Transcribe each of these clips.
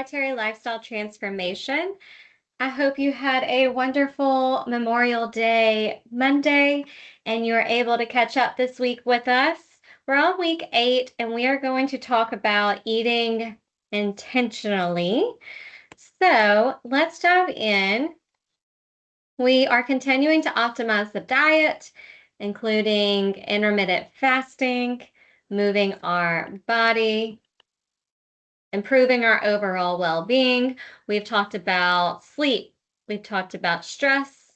Dietary Lifestyle Transformation. I hope you had a wonderful Memorial Day Monday and you're able to catch up this week with us. We're on week 8 and we are going to talk about eating intentionally. So let's dive in. We are continuing to optimize the diet, including intermittent fasting, moving our body, improving our overall well-being. We've talked about sleep. We've talked about stress.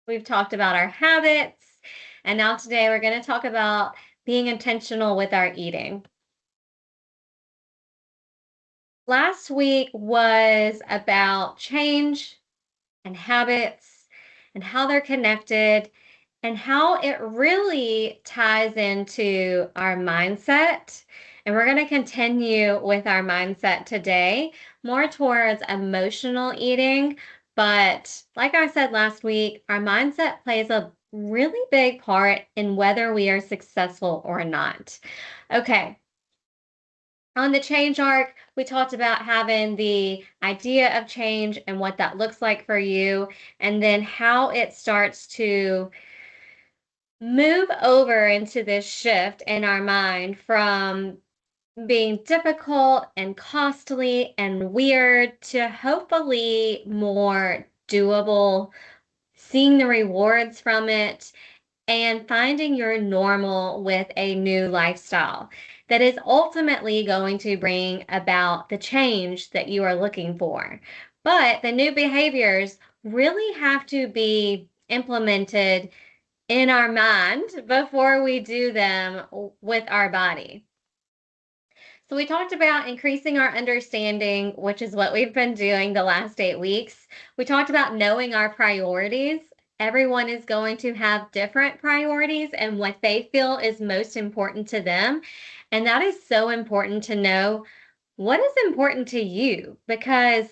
We've talked about our habits. And now today we're going to talk about being intentional with our eating. Last week was about change and habits and how they're connected and how it really ties into our mindset. And we're going to continue with our mindset today, more towards emotional eating. But like I said last week, our mindset plays a really big part in whether we are successful or not. Okay. On the change arc, we talked about having the idea of change and what that looks like for you, and then how it starts to move over into this shift in our mind from being difficult and costly and weird to hopefully more doable, seeing the rewards from it, and finding your normal with a new lifestyle that is ultimately going to bring about the change that you are looking for. But the new behaviors really have to be implemented in our mind before we do them with our body. So we talked about increasing our understanding, which is what we've been doing the last 8 weeks. We talked about knowing our priorities. Everyone is going to have different priorities and what they feel is most important to them. And that is so important to know what is important to you, because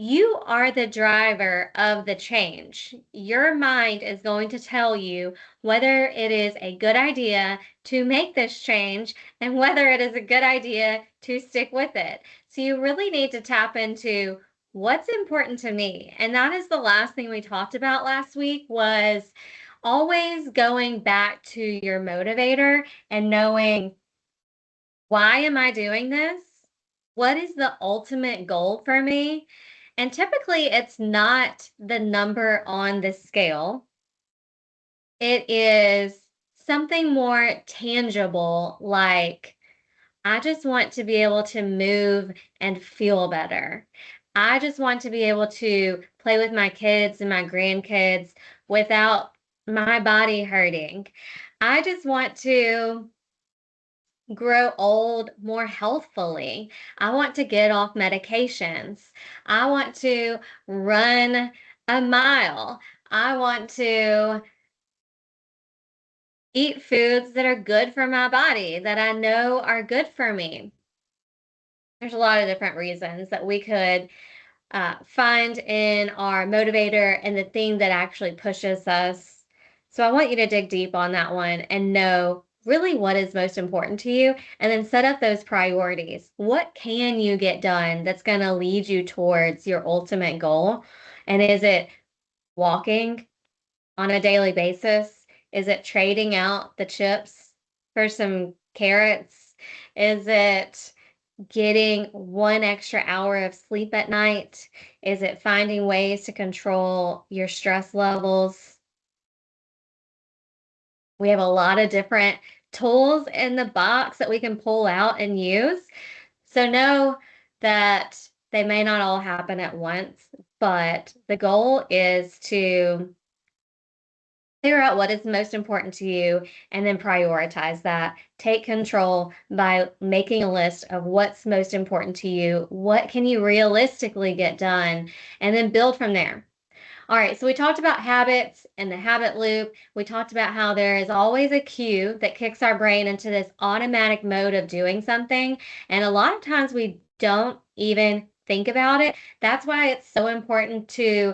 you are the driver of the change. Your mind is going to tell you whether it is a good idea to make this change and whether it is a good idea to stick with it. So you really need to tap into what's important to me. And that is the last thing we talked about last week, was always going back to your motivator and knowing, why am I doing this? What is the ultimate goal for me? And typically it's not the number on the scale. It is something more tangible, like, I just want to be able to move and feel better. I just want to be able to play with my kids and my grandkids without my body hurting. I just want to grow old more healthfully. I want to get off medications. I want to run a mile. I want to eat foods that are good for my body, that I know are good for me. There's a lot of different reasons that we could find in our motivator and the thing that actually pushes us. So I want you to dig deep on that one and know really what is most important to you, and then set up those priorities. What can you get done that's going to lead you towards your ultimate goal? And is it walking on a daily basis? Is it trading out the chips for some carrots? Is it getting 1 extra hour of sleep at night? Is it finding ways to control your stress levels? We have a lot of different tools in the box that we can pull out and use. So know that they may not all happen at once, but the goal is to figure out what is most important to you and then prioritize that. Take control by making a list of what's most important to you, what can you realistically get done, and then build from there. All right, so we talked about habits and the habit loop. We talked about how there is always a cue that kicks our brain into this automatic mode of doing something. And a lot of times we don't even think about it. That's why it's so important to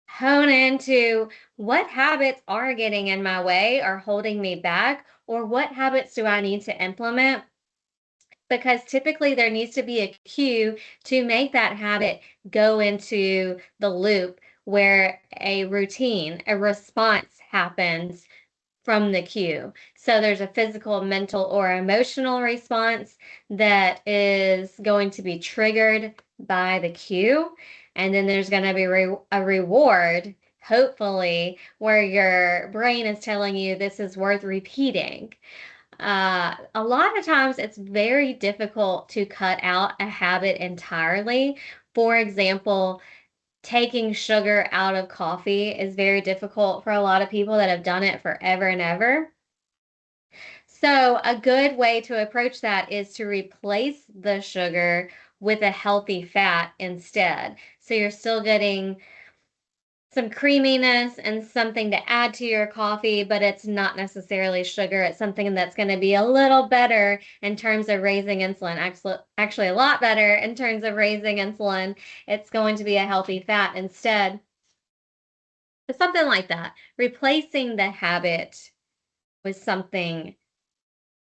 hone into what habits are getting in my way or holding me back, or what habits do I need to implement because typically there needs to be a cue to make that habit go into the loop where a routine, a response happens from the cue. So there's a physical, mental, or emotional response that is going to be triggered by the cue. And then there's going to be a reward, hopefully, where your brain is telling you this is worth repeating. A lot of times it's very difficult to cut out a habit entirely. For example, taking sugar out of coffee is very difficult for a lot of people that have done it forever and ever. So, a good way to approach that is to replace the sugar with a healthy fat instead. So, you're still getting some creaminess and something to add to your coffee, but it's not necessarily sugar. It's something that's going to be a little better in terms of raising insulin. Actually, a lot better in terms of raising insulin. It's going to be a healthy fat instead. But something like that. Replacing the habit with something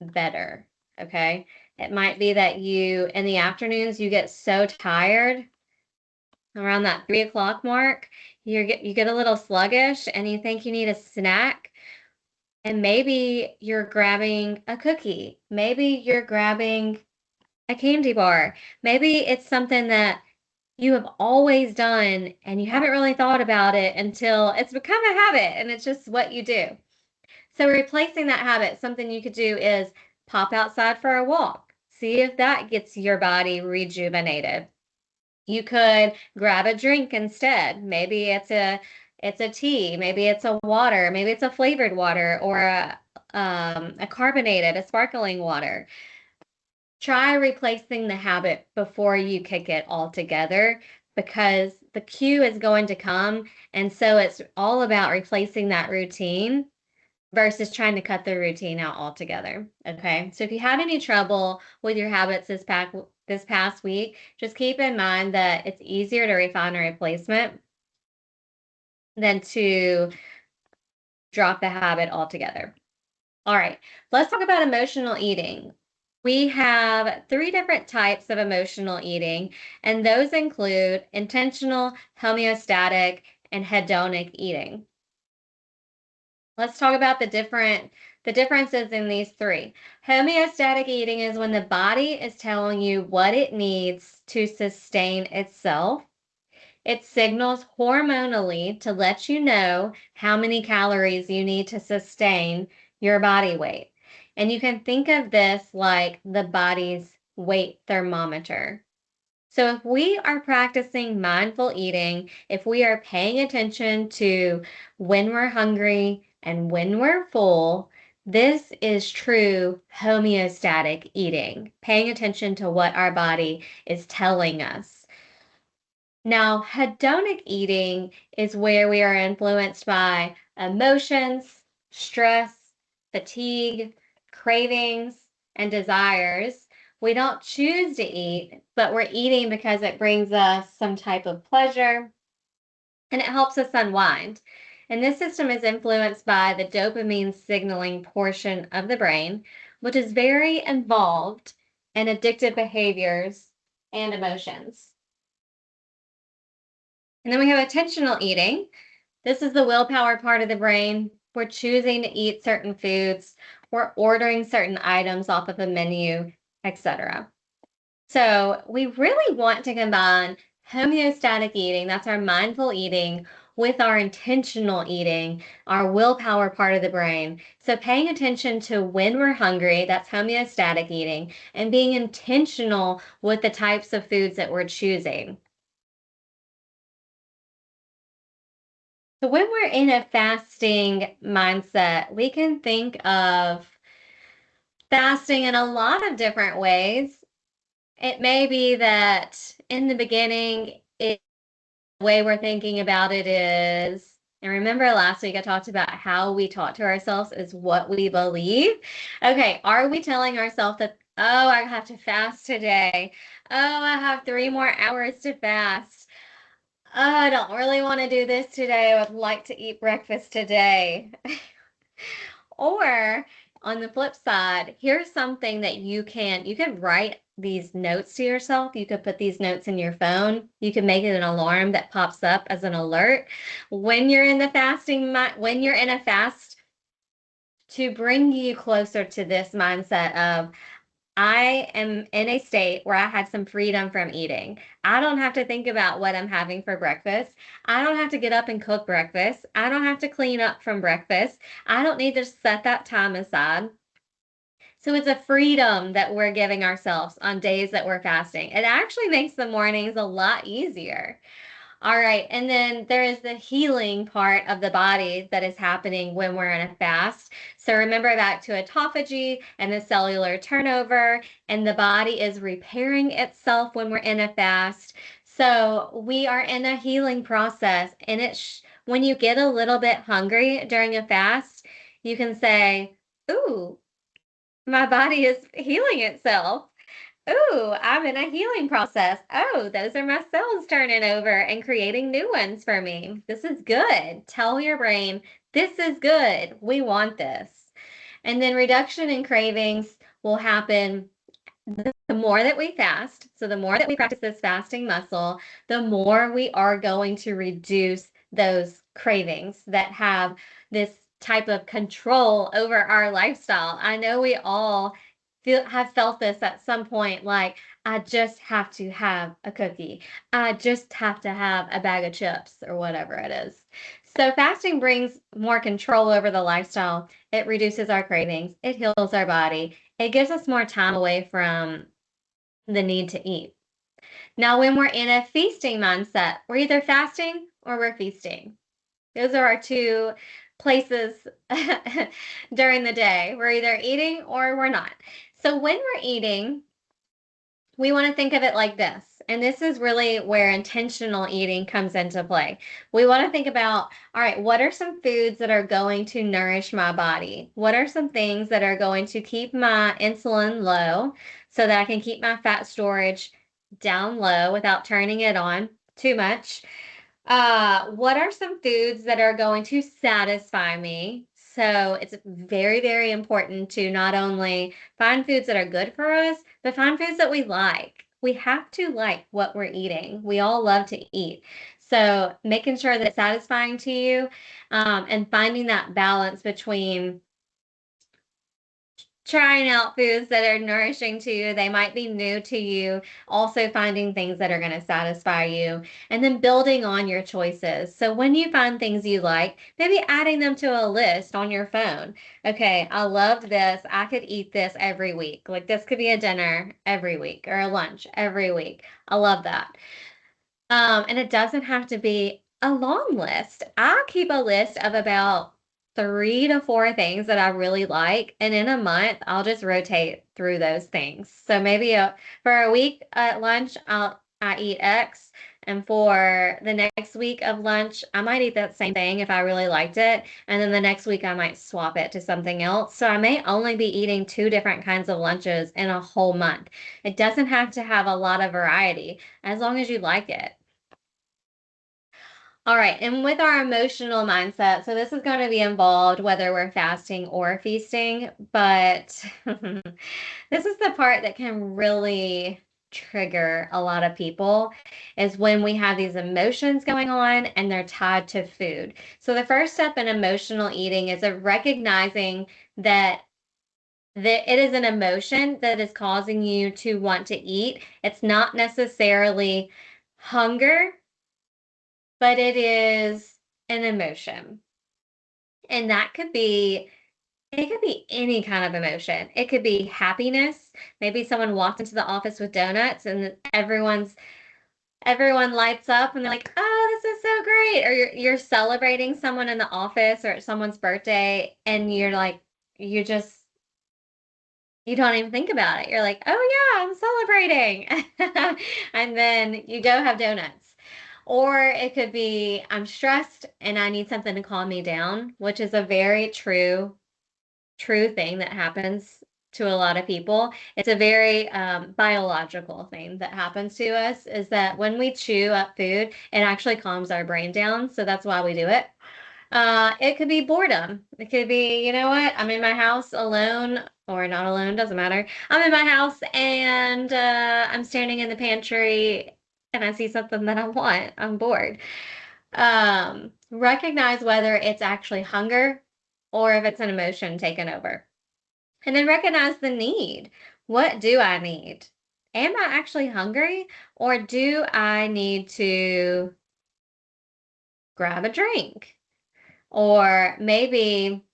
better. Okay. It might be that in the afternoons, you get so tired around that 3 o'clock mark, you get a little sluggish and you think you need a snack. And maybe you're grabbing a cookie. Maybe you're grabbing a candy bar. Maybe it's something that you have always done and you haven't really thought about it until it's become a habit and it's just what you do. So replacing that habit, something you could do is pop outside for a walk. See if that gets your body rejuvenated. You could grab a drink instead. Maybe it's a tea, maybe it's a water, maybe it's a flavored water or a carbonated, a sparkling water. Try replacing the habit before you kick it altogether because the cue is going to come. And so it's all about replacing that routine versus trying to cut the routine out altogether. Okay. So if you had any trouble with your habits this past week, just keep in mind that it's easier to refine a replacement than to drop the habit altogether. All right, let's talk about emotional eating. We have 3 different types of emotional eating, and those include intentional, homeostatic, and hedonic eating. Let's talk about the differences in these three. Homeostatic eating is when the body is telling you what it needs to sustain itself. It signals hormonally to let you know how many calories you need to sustain your body weight. And you can think of this like the body's weight thermometer. So if we are practicing mindful eating, if we are paying attention to when we're hungry and when we're full, this is true homeostatic eating, paying attention to what our body is telling us. Now, hedonic eating is where we are influenced by emotions, stress, fatigue, cravings, and desires. We don't choose to eat, but we're eating because it brings us some type of pleasure and it helps us unwind. And this system is influenced by the dopamine signaling portion of the brain, which is very involved in addictive behaviors and emotions. And then we have attentional eating. This is the willpower part of the brain. We're choosing to eat certain foods, we're ordering certain items off of a menu, etc. So we really want to combine homeostatic eating, that's our mindful eating, with our intentional eating, our willpower part of the brain. So paying attention to when we're hungry, that's homeostatic eating, and being intentional with the types of foods that we're choosing. So when we're in a fasting mindset, we can think of fasting in a lot of different ways. It may be that in the beginning, the way we're thinking about it is, and remember last week I talked about how we talk to ourselves is what we believe. Okay, are we telling ourselves that, oh, I have to fast today? Oh, I have 3 more hours to fast. Oh, I don't really want to do this today. I would like to eat breakfast today. Or on the flip side, here's something that you can write these notes to yourself. You could put these notes in your phone. You can make it an alarm that pops up as an alert when you're in the when you're in a fast, to bring you closer to this mindset of I am in a state where I had some freedom from eating. I don't have to think about what I'm having for breakfast. I don't have to get up and cook breakfast. I don't have to clean up from breakfast. I don't need to set that time aside. So it's a freedom that we're giving ourselves on days that we're fasting. It actually makes the mornings a lot easier. All right. And then there is the healing part of the body that is happening when we're in a fast. So remember back to autophagy and the cellular turnover, and the body is repairing itself when we're in a fast. So we are in a healing process. And when you get a little bit hungry during a fast, you can say, ooh, my body is healing itself. Ooh, I'm in a healing process. Oh, those are my cells turning over and creating new ones for me. This is good. Tell your brain, this is good. We want this. And then reduction in cravings will happen the more that we fast. So the more that we practice this fasting muscle, the more we are going to reduce those cravings that have this type of control over our lifestyle. I know we all have felt this at some point, like, I just have to have a cookie. I just have to have a bag of chips or whatever it is. So fasting brings more control over the lifestyle. It reduces our cravings. It heals our body. It gives us more time away from the need to eat. Now, when we're in a feasting mindset, we're either fasting or we're feasting. Those are our two places during the day. We're either eating or we're not. So when we're eating, we want to think of it like this. And this is really where intentional eating comes into play. We want to think about, all right, what are some foods that are going to nourish my body? What are some things that are going to keep my insulin low so that I can keep my fat storage down low without turning it on too much? What are some foods that are going to satisfy me? So it's very, very important to not only find foods that are good for us, but find foods that we like. We have to like what we're eating. We all love to eat. So making sure that it's satisfying to you, and finding that balance between trying out foods that are nourishing to you. They might be new to you. Also finding things that are going to satisfy you, and then building on your choices. So when you find things you like, maybe adding them to a list on your phone. Okay, I loved this. I could eat this every week. Like this could be a dinner every week or a lunch every week. I love that. And it doesn't have to be a long list. I keep a list of about 3 to 4 things that I really like, and in a month, I'll just rotate through those things. So maybe for a week at lunch, I eat X, and for the next week of lunch, I might eat that same thing if I really liked it, and then the next week I might swap it to something else. So I may only be eating 2 different kinds of lunches in a whole month. It doesn't have to have a lot of variety as long as you like it. All right, and with our emotional mindset, so this is going to be involved whether we're fasting or feasting, but this is the part that can really trigger a lot of people is when we have these emotions going on and they're tied to food. So the first step in emotional eating is a recognizing that it is an emotion that is causing you to want to eat. It's not necessarily hunger, but it is an emotion. And it could be any kind of emotion. It could be happiness. Maybe someone walked into the office with donuts and everyone lights up and they're like, "Oh, this is so great." Or you're celebrating someone in the office or it's someone's birthday and you're like you just you don't even think about it. You're like, "Oh yeah, I'm celebrating." And then you go have donuts. Or it could be, I'm stressed and I need something to calm me down, which is a very true thing that happens to a lot of people. It's a very biological thing that happens to us is that when we chew up food, it actually calms our brain down. So that's why we do it. It could be boredom. It could be, you know what? I'm in my house alone or not alone, doesn't matter. I'm in my house and I'm standing in the pantry and I see something that I want. I'm bored. Recognize whether it's actually hunger or if it's an emotion taken over. And then recognize the need. What do I need? Am I actually hungry or do I need to grab a drink? Or maybe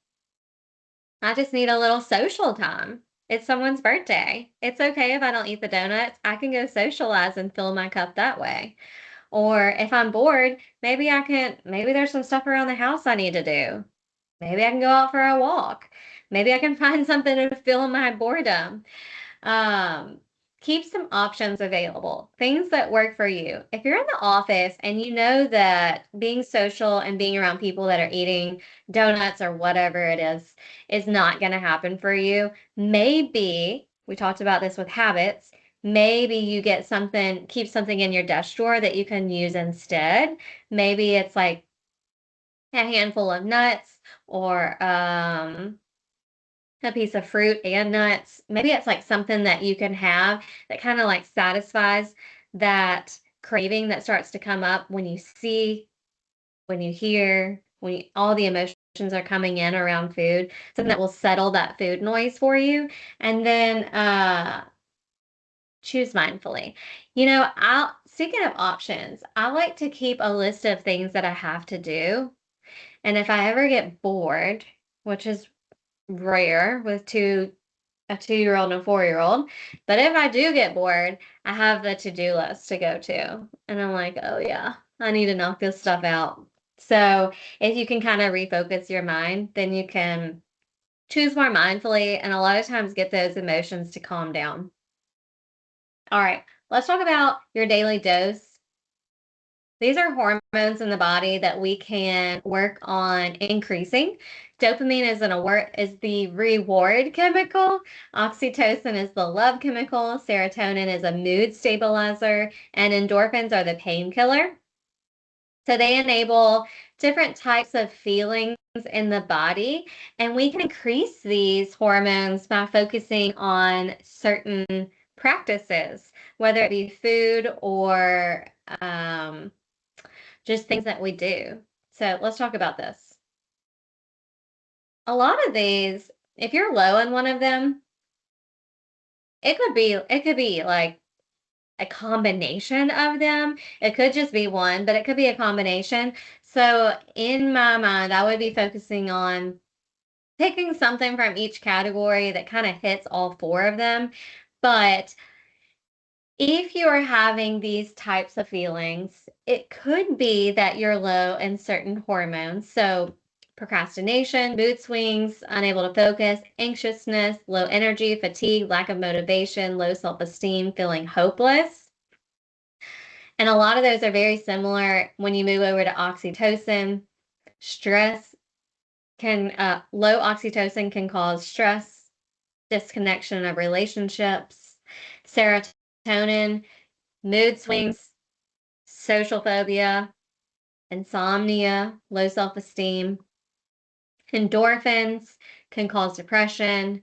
I just need a little social time. It's someone's birthday. It's okay if I don't eat the donuts. I can go socialize and fill my cup that way. Or if I'm bored, maybe there's some stuff around the house I need to do. Maybe I can go out for a walk. Maybe I can find something to fill my boredom. Um, Keep some options available, things that work for you. If you're in the office and you know that being social and being around people that are eating donuts or whatever it is not going to happen for you, maybe we talked about this with habits. Maybe you keep something in your desk drawer that you can use instead. Maybe it's like a handful of nuts or a piece of fruit and nuts. Maybe it's like something that you can have that kind of like satisfies that craving that starts to come up when you see, when you hear, all the emotions are coming in around food, something that will settle that food noise for you. And then choose mindfully. Speaking of options, I like to keep a list of things that I have to do. And if I ever get bored, which is rare with a 2-year-old and a 4-year-old. But if I do get bored, I have the to-do list to go to. And I'm like, oh yeah, I need to knock this stuff out. So if you can kind of refocus your mind, then you can choose more mindfully and a lot of times get those emotions to calm down. All right, let's talk about your daily dose. These are hormones in the body that we can work on increasing. Dopamine is the reward chemical. Oxytocin is the love chemical. Serotonin is a mood stabilizer, and endorphins are the painkiller. So they enable different types of feelings in the body, and we can increase these hormones by focusing on certain practices, whether it be food or just things that we do. So let's talk about this. A lot of these, if you're low in one of them, it could be like a combination of them. It could just be one, but it could be a combination. So in my mind, I would be focusing on picking something from each category that kind of hits all four of them. But if you are having these types of feelings, it could be that you're low in certain hormones. So, procrastination, mood swings, unable to focus, anxiousness, low energy, fatigue, lack of motivation, low self esteem, feeling hopeless. And a lot of those are very similar when you move over to oxytocin. Stress low oxytocin can cause stress, disconnection of relationships, serotonin, mood swings, social phobia, insomnia, low self esteem. Endorphins can cause depression,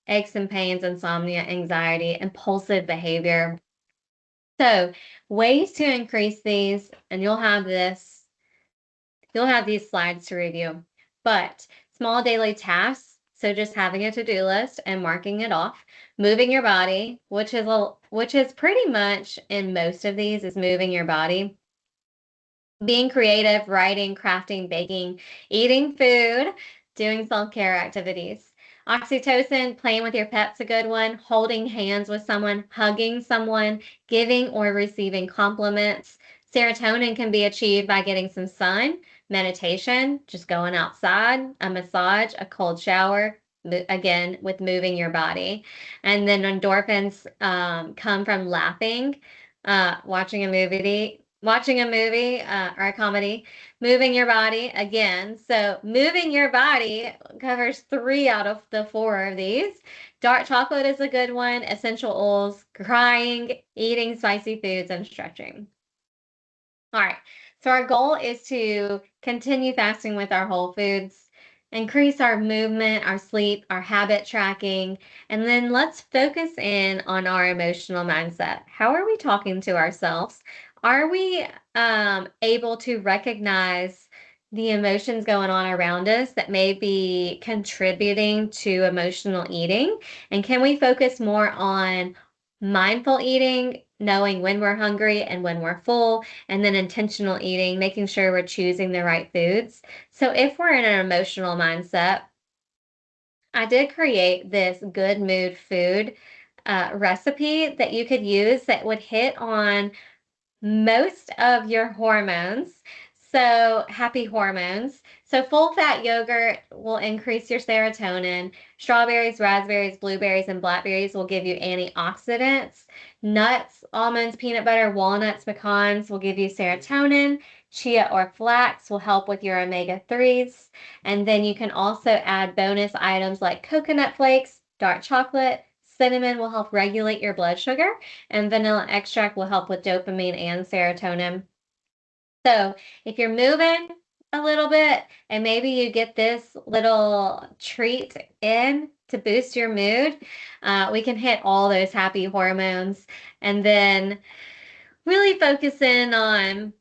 aches and pains, insomnia, anxiety, impulsive behavior. So, ways to increase these, and you'll have these slides to review. But small daily tasks, so just having a to-do list and marking it off, moving your body, which is pretty much in most of these is moving your body. Being creative, writing, crafting, baking, eating food, doing self-care activities. Oxytocin, playing with your pet's a good one, holding hands with someone, hugging someone, giving or receiving compliments. Serotonin can be achieved by getting some sun, meditation, just going outside, a massage, a cold shower, again, with moving your body. And then endorphins come from laughing, watching a movie or a comedy, moving your body again. So moving your body covers 3 out of the 4 of these. Dark chocolate is a good one, essential oils, crying, eating spicy foods, and stretching. All right. So our goal is to continue fasting with our whole foods, increase our movement, our sleep, our habit tracking, and then let's focus in on our emotional mindset. How are we talking to ourselves? Are we able to recognize the emotions going on around us that may be contributing to emotional eating? And can we focus more on mindful eating, knowing when we're hungry and when we're full, and then intentional eating, making sure we're choosing the right foods. So if we're in an emotional mindset, I did create this good mood food recipe that you could use that would hit on most of your hormones. So, happy hormones. So, full fat yogurt will increase your serotonin. Strawberries, raspberries, blueberries, and blackberries will give you antioxidants. Nuts, almonds, peanut butter, walnuts, pecans will give you serotonin. Chia or flax will help with your omega 3s. And then you can also add bonus items like coconut flakes, dark chocolate, cinnamon will help regulate your blood sugar, and vanilla extract will help with dopamine and serotonin. So if you're moving a little bit and maybe you get this little treat in to boost your mood, we can hit all those happy hormones and then really focus in on,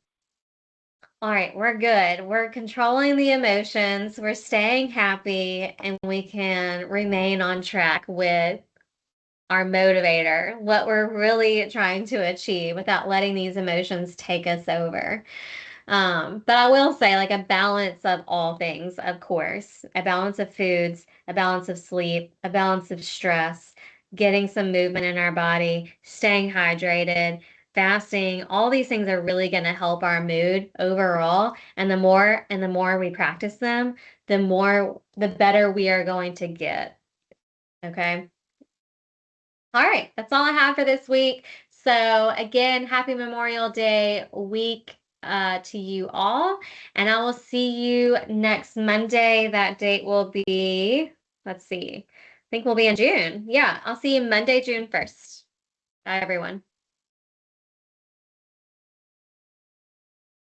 all right, we're good. We're controlling the emotions, we're staying happy, and we can remain on track with our motivator, what we're really trying to achieve without letting these emotions take us over. But I will say, like, a balance of all things, of course, a balance of foods, a balance of sleep, a balance of stress, getting some movement in our body, staying hydrated, fasting, all these things are really going to help our mood overall. And the more we practice them, the better we are going to get. Okay. All right, that's all I have for this week. So again, happy Memorial Day week to you all, and I will see you next Monday. That date will be, let's see, I think we'll be in June. Yeah, I'll see you Monday, June 1st. Bye, everyone.